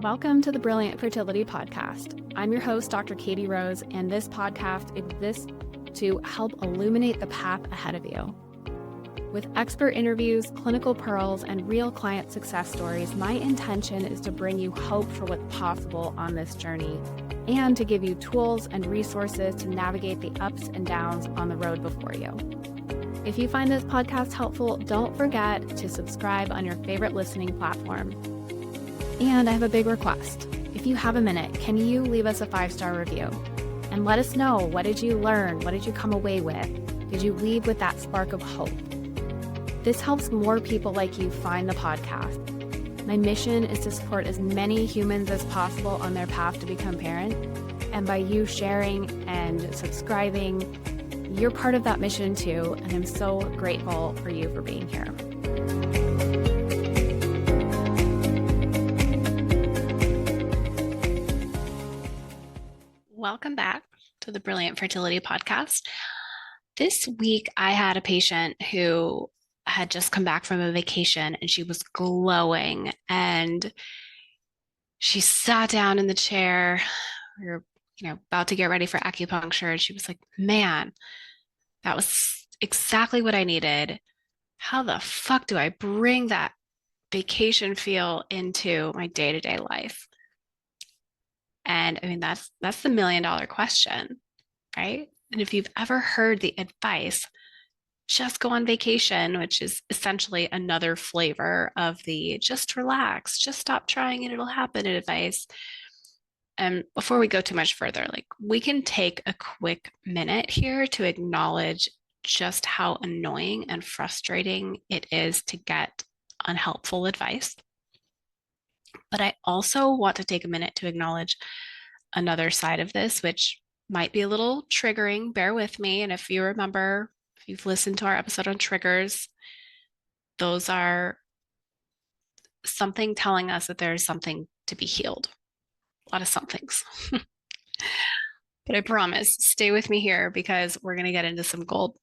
Welcome to the Brilliant Fertility Podcast. I'm your host, Dr. Katie Rose, and this podcast exists to help illuminate the path ahead of you. With expert interviews, clinical pearls, and real client success stories, my intention is to bring you hope for what's possible on this journey and to give you tools and resources to navigate the ups and downs on the road before you. If you find this podcast helpful, don't forget to subscribe on your favorite listening platform. And I have a big request. If you have a minute, can you leave us a 5-star review? And let us know, what did you learn? What did you come away with? Did you leave with that spark of hope? This helps more people like you find the podcast. My mission is to support as many humans as possible on their path to become parent. And by you sharing and subscribing, you're part of that mission too. And I'm so grateful for you for being here. Welcome back to the Brilliant Fertility Podcast. This week, I had a patient who had just come back from a vacation and she was glowing, and she sat down in the chair. We were, about to get ready for acupuncture, and she was like, "Man, that was exactly what I needed. How the fuck do I bring that vacation feel into my day-to-day life?" And I mean, that's the $1 million question, right? And if you've ever heard the advice, just go on vacation, which is essentially another flavor of the just relax, just stop trying and it'll happen advice. And before we go too much further, we can take a quick minute here to acknowledge just how annoying and frustrating it is to get unhelpful advice. But I also want to take a minute to acknowledge another side of this, which might be a little triggering. Bear with me. And if you remember, if you've listened to our episode on triggers, those are something telling us that there's something to be healed. A lot of somethings. But I promise, stay with me here because we're going to get into some gold.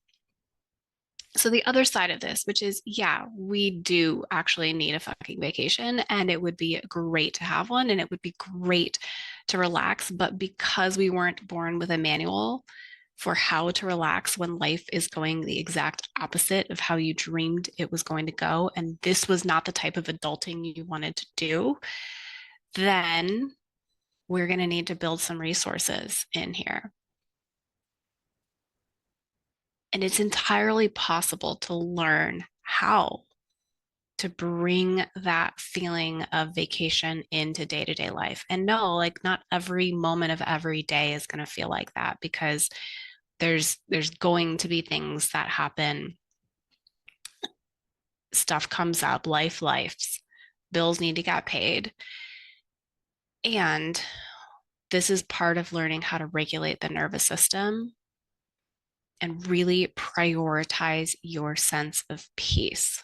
So the other side of this, which is, yeah, we do actually need a fucking vacation, and it would be great to have one, and it would be great to relax. But because we weren't born with a manual for how to relax when life is going the exact opposite of how you dreamed it was going to go, and this was not the type of adulting you wanted to do, then we're going to need to build some resources in here. And it's entirely possible to learn how to bring that feeling of vacation into day-to-day life. And no, not every moment of every day is going to feel like that, because there's going to be things that happen. Stuff comes up, lives, bills need to get paid. And this is part of learning how to regulate the nervous system and really prioritize your sense of peace,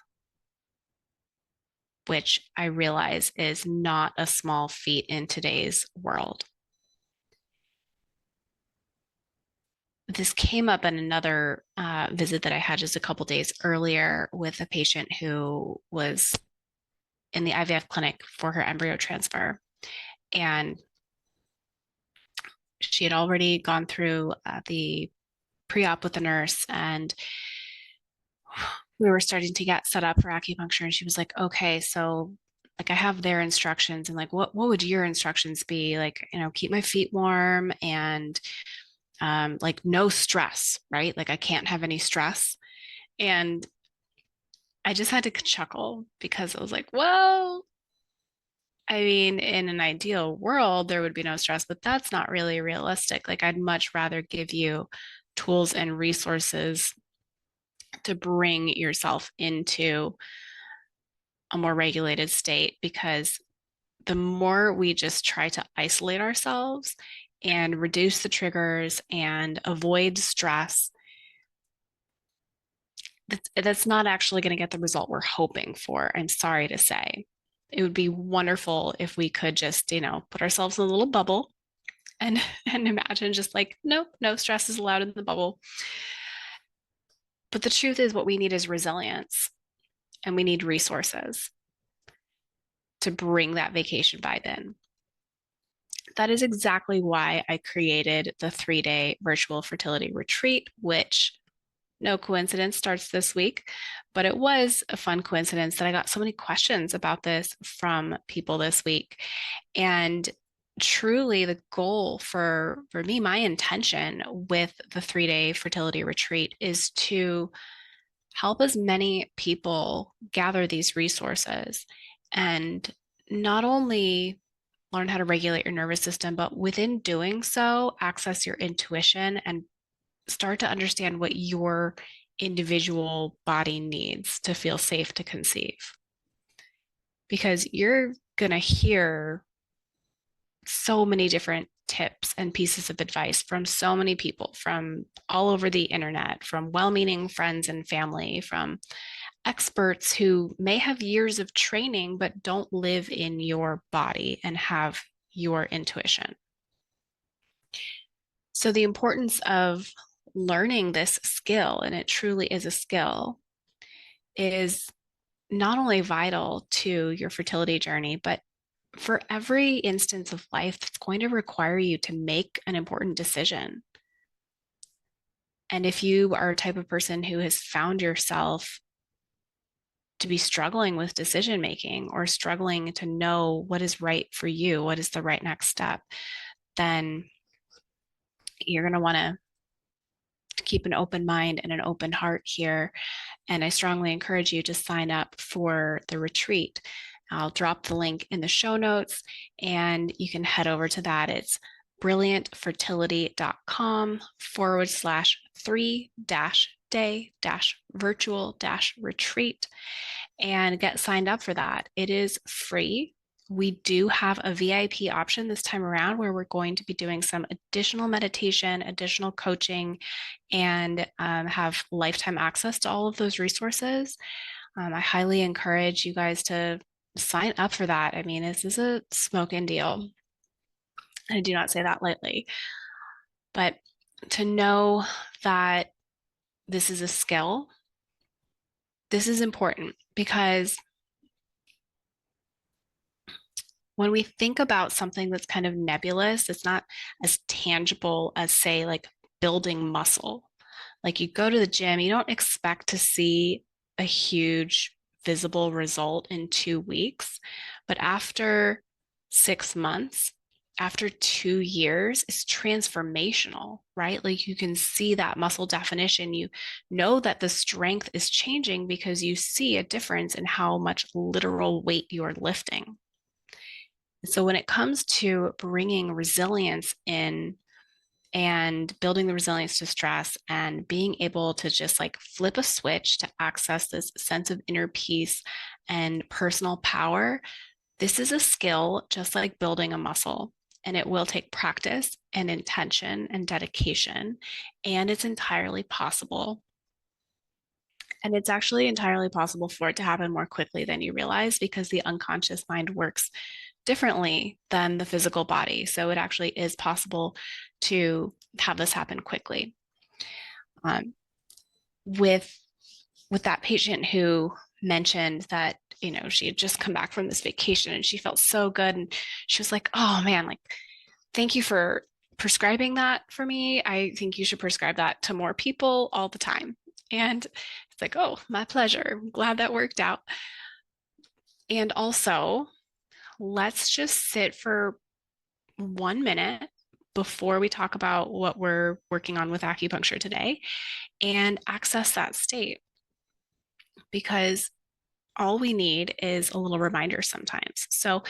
which I realize is not a small feat in today's world. This came up in another visit that I had just a couple days earlier with a patient who was in the IVF clinic for her embryo transfer. And she had already gone through the pre-op with the nurse, and we were starting to get set up for acupuncture, and she was like, "Okay, so I have their instructions, and what would your instructions be? Keep my feet warm and no stress, right? I can't have any stress." And I just had to chuckle because I was like, well, I mean, in an ideal world, there would be no stress, but that's not really realistic. I'd much rather give you tools and resources to bring yourself into a more regulated state, because the more we just try to isolate ourselves and reduce the triggers and avoid stress, that's not actually going to get the result we're hoping for. I'm sorry to say. It would be wonderful if we could just, put ourselves in a little bubble and imagine just nope, no stress is allowed in the bubble. But the truth is, what we need is resilience, and we need resources to bring that vacation vibe in. That is exactly why I created the 3-day virtual fertility retreat, which, no coincidence, starts this week. But it was a fun coincidence that I got so many questions about this from people this week. And truly, the goal for me, my intention with the 3-day fertility retreat is to help as many people gather these resources and not only learn how to regulate your nervous system, but within doing so, access your intuition and start to understand what your individual body needs to feel safe to conceive. Because you're going to hear so many different tips and pieces of advice from so many people from all over the internet, from well meaning friends and family, from experts who may have years of training but don't live in your body and have your intuition. So, the importance of learning this skill, and it truly is a skill, is not only vital to your fertility journey, but for every instance of life that's going to require you to make an important decision. And if you are a type of person who has found yourself to be struggling with decision making or struggling to know what is right for you, what is the right next step, then you're going to want to keep an open mind and an open heart here. And I strongly encourage you to sign up for the retreat. I'll drop the link in the show notes and you can head over to that. It's brilliantfertility.com/3-day-virtual-retreat and get signed up for that. It is free. We do have a VIP option this time around where we're going to be doing some additional meditation, additional coaching, and have lifetime access to all of those resources. I highly encourage you guys to sign up for that. I mean, this is a smoking deal. I do not say that lightly, but to know that this is a skill, this is important because when we think about something that's kind of nebulous, it's not as tangible as, say, like building muscle. Like you go to the gym, you don't expect to see a huge visible result in 2 weeks, but after 6 months, after 2 years, it's transformational, right? Like you can see that muscle definition. You know that the strength is changing because you see a difference in how much literal weight you're lifting. So when it comes to bringing resilience in and building the resilience to stress and being able to just like flip a switch to access this sense of inner peace and personal power, this is a skill just like building a muscle. And it will take practice and intention and dedication. And it's entirely possible. And it's actually entirely possible for it to happen more quickly than you realize because the unconscious mind works differently than the physical body. So it actually is possible to have this happen quickly. Um, with that patient who mentioned that she had just come back from this vacation and she felt so good, and she was like, "Oh man, like thank you for prescribing that for me. I think you should prescribe that to more people all the time." And it's like, "Oh, my pleasure. I'm glad that worked out." And also, let's just sit for 1 minute before we talk about what we're working on with acupuncture today and access that state, because all we need is a little reminder sometimes. So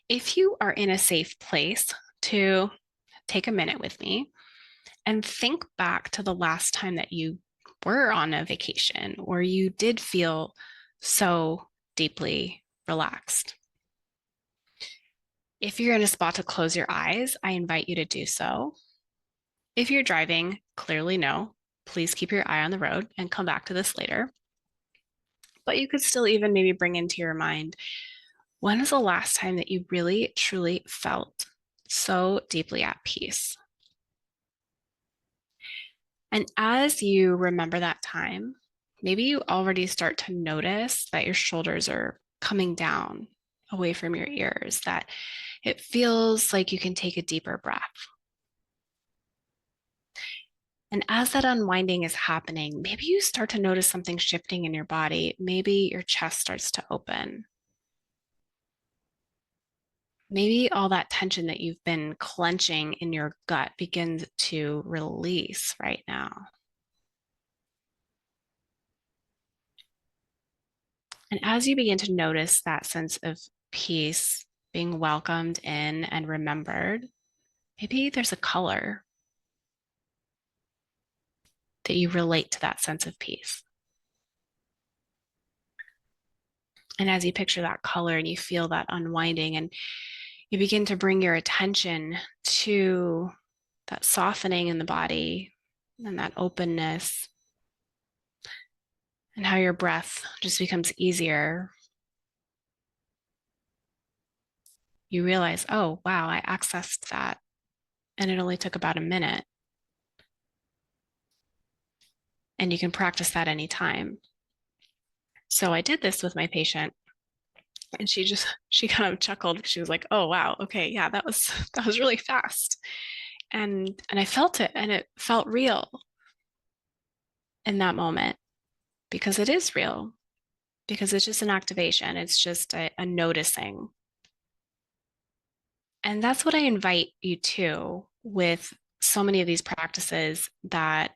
if you are in a safe place to take a minute with me and think back to the last time that you were on a vacation or you did feel so deeply relaxed. If you're in a spot to close your eyes, I invite you to do so. If you're driving, clearly no. Please keep your eye on the road and come back to this later. But you could still even maybe bring into your mind, when was the last time that you really, truly felt so deeply at peace? And as you remember that time, maybe you already start to notice that your shoulders are coming down away from your ears, that It feels like you can take a deeper breath. And as that unwinding is happening, maybe you start to notice something shifting in your body. Maybe your chest starts to open. Maybe all that tension that you've been clenching in your gut begins to release right now. And as you begin to notice that sense of peace being welcomed in and remembered, maybe there's a color that you relate to that sense of peace. And as you picture that color and you feel that unwinding, and you begin to bring your attention to that softening in the body and that openness, and how your breath just becomes easier, you realize, oh, wow, I accessed that. And it only took about a minute. And you can practice that anytime. So I did this with my patient, and she kind of chuckled. She was like, oh, wow, okay, yeah, that was really fast. And I felt it, and it felt real in that moment, because it is real, because it's just an activation. It's just a noticing. And that's what I invite you to with so many of these practices that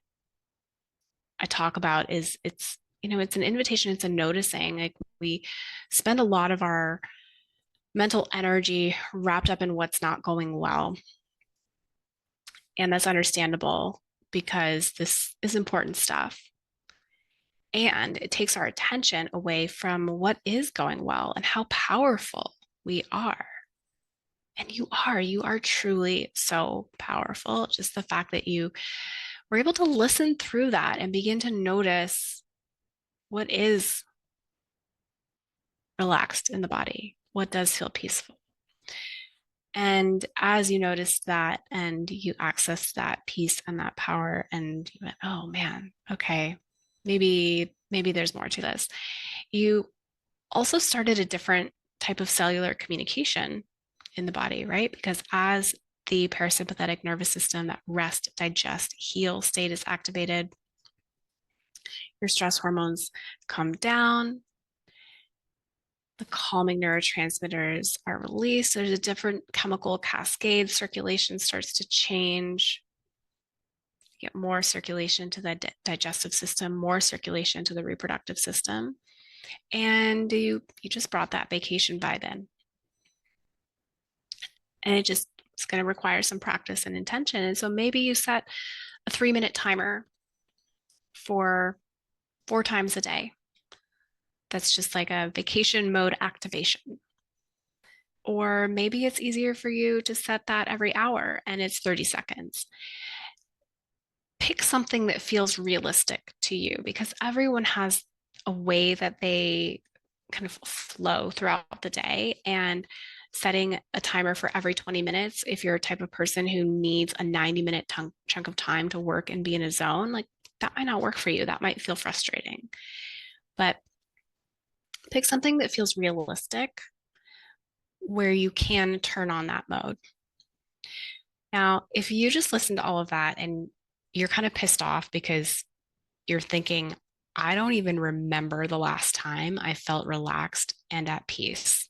I talk about. Is it's an invitation, it's a noticing. Like, we spend a lot of our mental energy wrapped up in what's not going well. And that's understandable, because this is important stuff. And it takes our attention away from what is going well and how powerful we are. And you are truly so powerful. Just the fact that you were able to listen through that and begin to notice what is relaxed in the body, what does feel peaceful. And as you notice that and you access that peace and that power, and you went, oh man, okay, maybe there's more to this. You also started a different type of cellular communication in the body, right? Because as the parasympathetic nervous system, that rest, digest, heal state, is activated, your stress hormones come down, the calming neurotransmitters are released. There's a different chemical cascade. Circulation starts to change. You get more circulation to the digestive system, more circulation to the reproductive system. And you just brought that vacation vibe in. And it's going to require some practice and intention. And so maybe you set a 3-minute timer for 4 times a day. That's just like a vacation mode activation. Or maybe it's easier for you to set that every hour and it's 30 seconds. Pick something that feels realistic to you, because everyone has a way that they kind of flow throughout the day. And setting a timer for every 20 minutes, if you're a type of person who needs a 90-minute chunk of time to work and be in a zone, like, that might not work for you. That might feel frustrating. But pick something that feels realistic, where you can turn on that mode. Now, if you just listen to all of that and you're kind of pissed off because you're thinking, I don't even remember the last time I felt relaxed and at peace,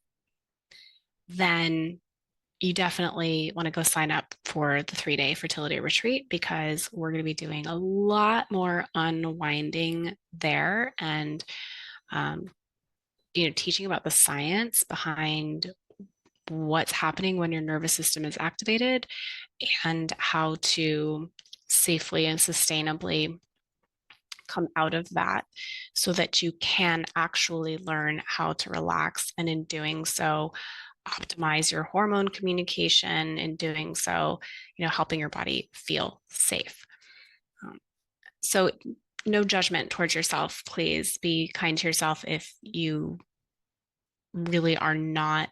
then you definitely want to go sign up for the 3-day fertility retreat, because we're going to be doing a lot more unwinding there, and teaching about the science behind what's happening when your nervous system is activated, and how to safely and sustainably come out of that, so that you can actually learn how to relax, and in doing so optimize your hormone communication, in doing so helping your body feel safe. So no judgment towards yourself. Please be kind to yourself if you really are not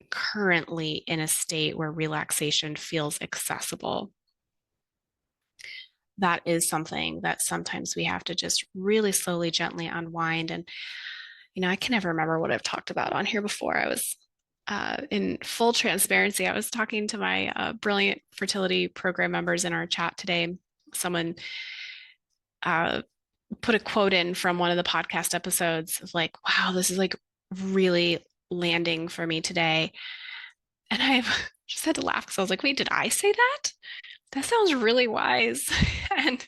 currently in a state where relaxation feels accessible. That is something that sometimes we have to just really slowly, gently unwind. And I can never remember what I've talked about on here before. in full transparency, I was talking to my brilliant fertility program members in our chat today. Someone uh, put a quote in from one of the podcast episodes of like, wow, this is like really landing for me today. And I just had to laugh because I was like, wait, did I say that? That sounds really wise. And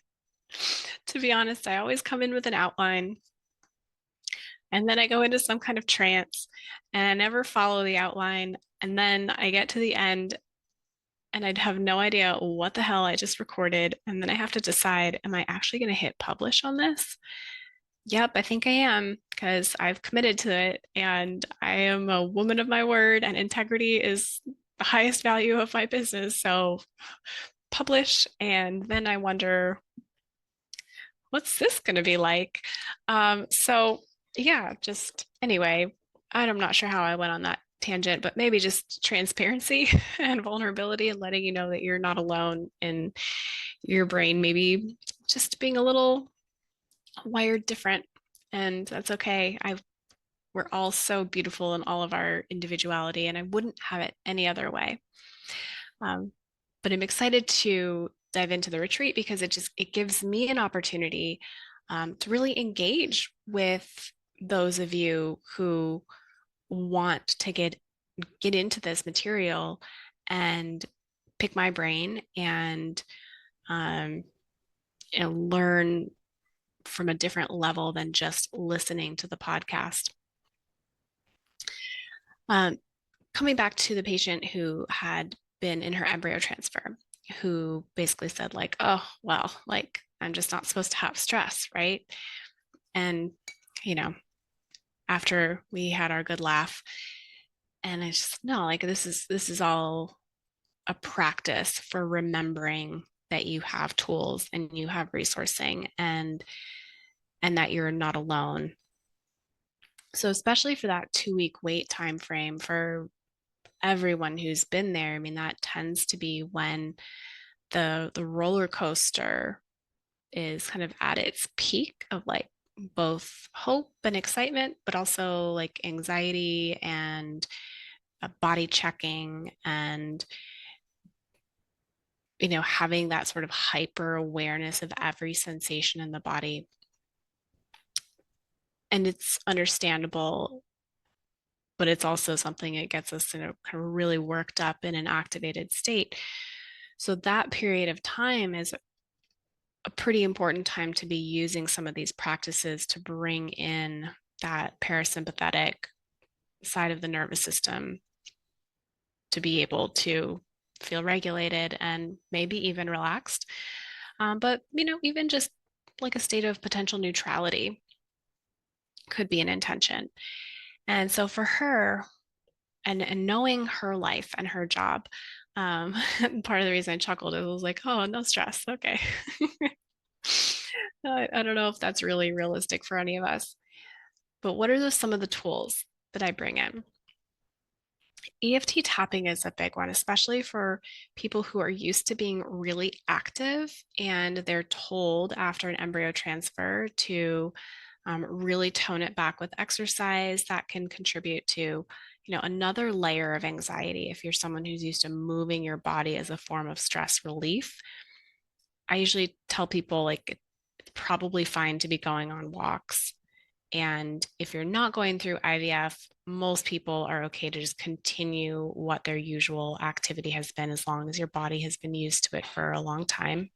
to be honest, I always come in with an outline and then I go into some kind of trance and I never follow the outline. And then I get to the end and I'd have no idea what the hell I just recorded. And then I have to decide, am I actually going to hit publish on this? Yep, I think I am because I've committed to it and I am a woman of my word and integrity is the highest value of my business. So publish. And then I wonder, what's this going to be like? So yeah, just anyway, I'm not sure how I went on that tangent, but maybe just transparency and vulnerability and letting you know that you're not alone in your brain, maybe just being a little wired different. And that's okay. We're all so beautiful in all of our individuality, and I wouldn't have it any other way. But I'm excited to dive into the retreat because it gives me an opportunity to really engage with those of you who want to get into this material and pick my brain and um, learn from a different level than just listening to the podcast. Coming back to the patient who had been in her embryo transfer, who basically said like, oh, well, like I'm just not supposed to have stress, right? And, after we had our good laugh, and I just, no, like this is all a practice for remembering that you have tools and you have resourcing and that you're not alone. So especially for that 2-week wait time frame for everyone who's been there, I mean, that tends to be when the roller coaster is kind of at its peak of like both hope and excitement, but also like anxiety and body checking and having that sort of hyper awareness of every sensation in the body. And it's understandable, but it's also something that gets us kind of really worked up in an activated state. So that period of time is a pretty important time to be using some of these practices to bring in that parasympathetic side of the nervous system to be able to feel regulated and maybe even relaxed. But, even just like a state of potential neutrality could be an intention. And so for her, and knowing her life and her job, part of the reason I chuckled is I was like, oh, no stress. Okay. I don't know if that's really realistic for any of us. But what are some of the tools that I bring in? EFT tapping is a big one, especially for people who are used to being really active and they're told after an embryo transfer to really tone it back with exercise. That can contribute to another layer of anxiety. If you're someone who's used to moving your body as a form of stress relief, I usually tell people like it's probably fine to be going on walks. And if you're not going through IVF, most people are okay to just continue what their usual activity has been as long as your body has been used to it for a long time.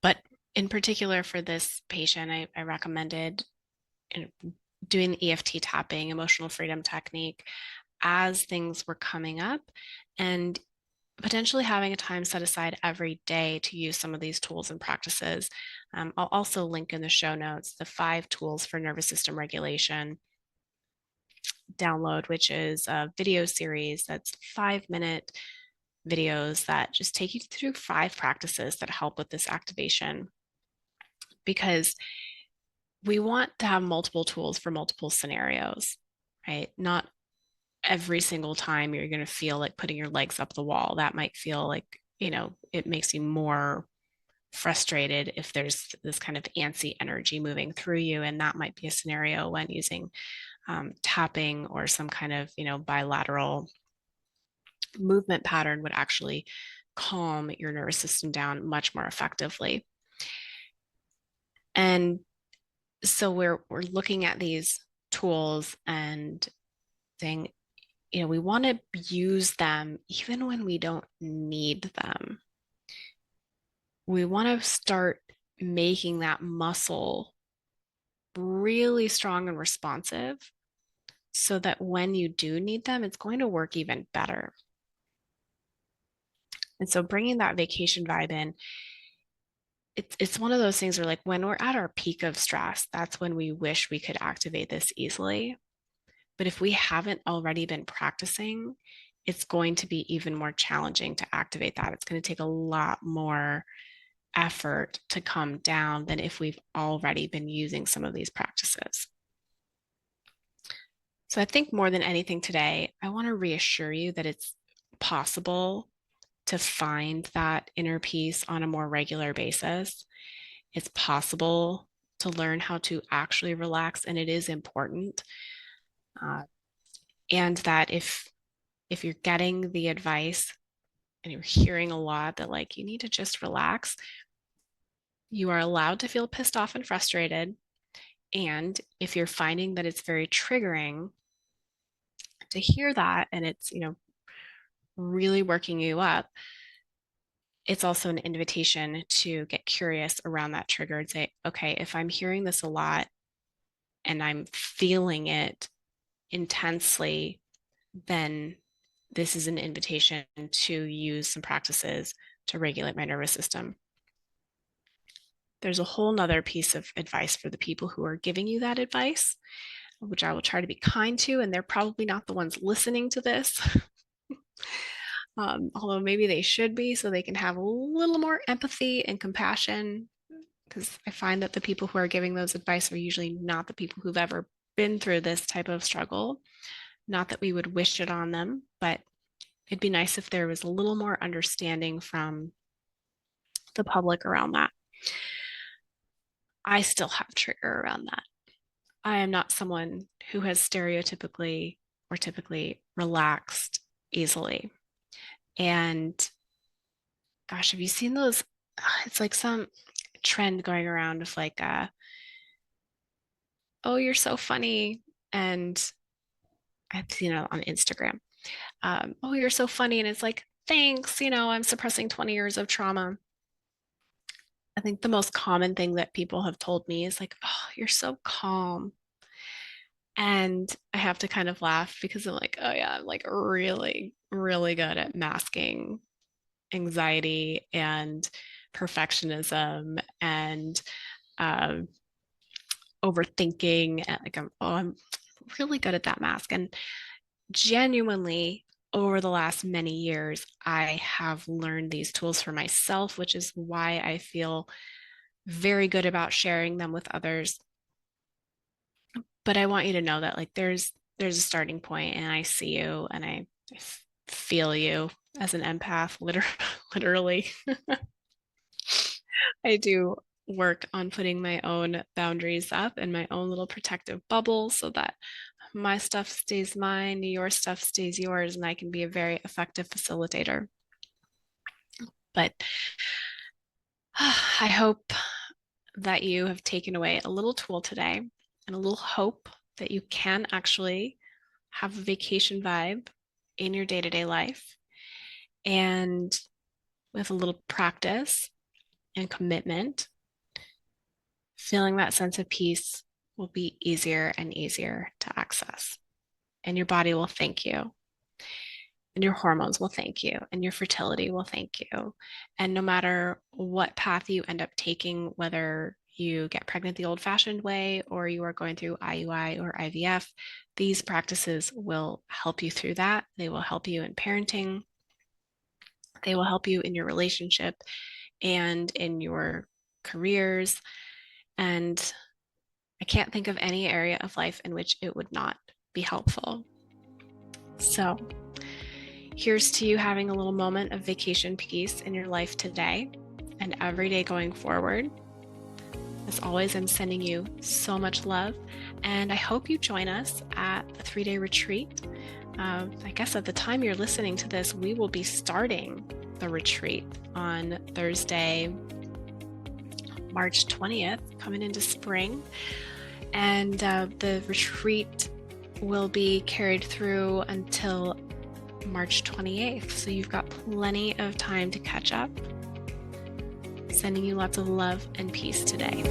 But in particular for this patient, I recommended doing the EFT tapping, emotional freedom technique, as things were coming up, and potentially having a time set aside every day to use some of these tools and practices. I'll also link in the show notes the 5 tools for nervous system regulation download, which is a video series that's 5-minute videos that just take you through 5 practices that help with this activation. Because we want to have multiple tools for multiple scenarios, right? Not every single time you're going to feel like putting your legs up the wall. That might feel like, it makes you more frustrated if there's this kind of antsy energy moving through you. And that might be a scenario when using tapping or some kind of, bilateral movement pattern would actually calm your nervous system down much more effectively. And so we're looking at these tools and saying, we want to use them even when we don't need them. We want to start making that muscle really strong and responsive so that when you do need them, it's going to work even better. And so bringing that vacation vibe in, it's one of those things where, like, when we're at our peak of stress, that's when we wish we could activate this easily. But if we haven't already been practicing, it's going to be even more challenging to activate that. It's going to take a lot more effort to come down than if we've already been using some of these practices. So I think more than anything today, I want to reassure you that it's possible to find that inner peace on a more regular basis. It's possible to learn how to actually relax, and it is important. And that if you're getting the advice and you're hearing a lot that, like, you need to just relax, you are allowed to feel pissed off and frustrated. And if you're finding that it's very triggering to hear that and it's, really working you up, it's also an invitation to get curious around that trigger and say, okay, if I'm hearing this a lot and I'm feeling it intensely, then this is an invitation to use some practices to regulate my nervous system. There's a whole nother piece of advice for the people who are giving you that advice, which I will try to be kind to, and they're probably not the ones listening to this. Although maybe they should be, so they can have a little more empathy and compassion, because I find that the people who are giving those advice are usually not the people who've ever been through this type of struggle. Not that we would wish it on them, but it'd be nice if there was a little more understanding from the public around that. I still have trigger around that. I am not someone who has stereotypically or typically relaxed easily. And gosh, have you seen those? It's like some trend going around of, like, oh, you're so funny. And I've seen it on Instagram. Oh, you're so funny. And it's like, thanks, I'm suppressing 20 years of trauma. I think the most common thing that people have told me is like, oh, you're so calm. And I have to kind of laugh because I'm like, oh yeah, I'm like really, really good at masking anxiety and perfectionism and um, overthinking. And like, I'm really good at that mask. And genuinely, over the last many years, I have learned these tools for myself, which is why I feel very good about sharing them with others. But I want you to know that, like, there's a starting point, and I see you and I feel you as an empath, literally. I do work on putting my own boundaries up and my own little protective bubble so that my stuff stays mine, your stuff stays yours, and I can be a very effective facilitator. But I hope that you have taken away a little tool today and a little hope that you can actually have a vacation vibe in your day-to-day life. And with a little practice and commitment, feeling that sense of peace will be easier and easier to access. And your body will thank you. And your hormones will thank you. And your fertility will thank you. And no matter what path you end up taking, whether you get pregnant the old-fashioned way or you are going through IUI or IVF, these practices will help you through that. They will help you in parenting. They will help you in your relationship and in your careers. And I can't think of any area of life in which it would not be helpful. So here's to you having a little moment of vacation peace in your life today and every day going forward. As always, I'm sending you so much love, and I hope you join us at the 3-day retreat. I guess at the time you're listening to this, we will be starting the retreat on Thursday, March 20th, coming into spring. And the retreat will be carried through until March 28th. So you've got plenty of time to catch up. Sending you lots of love and peace today.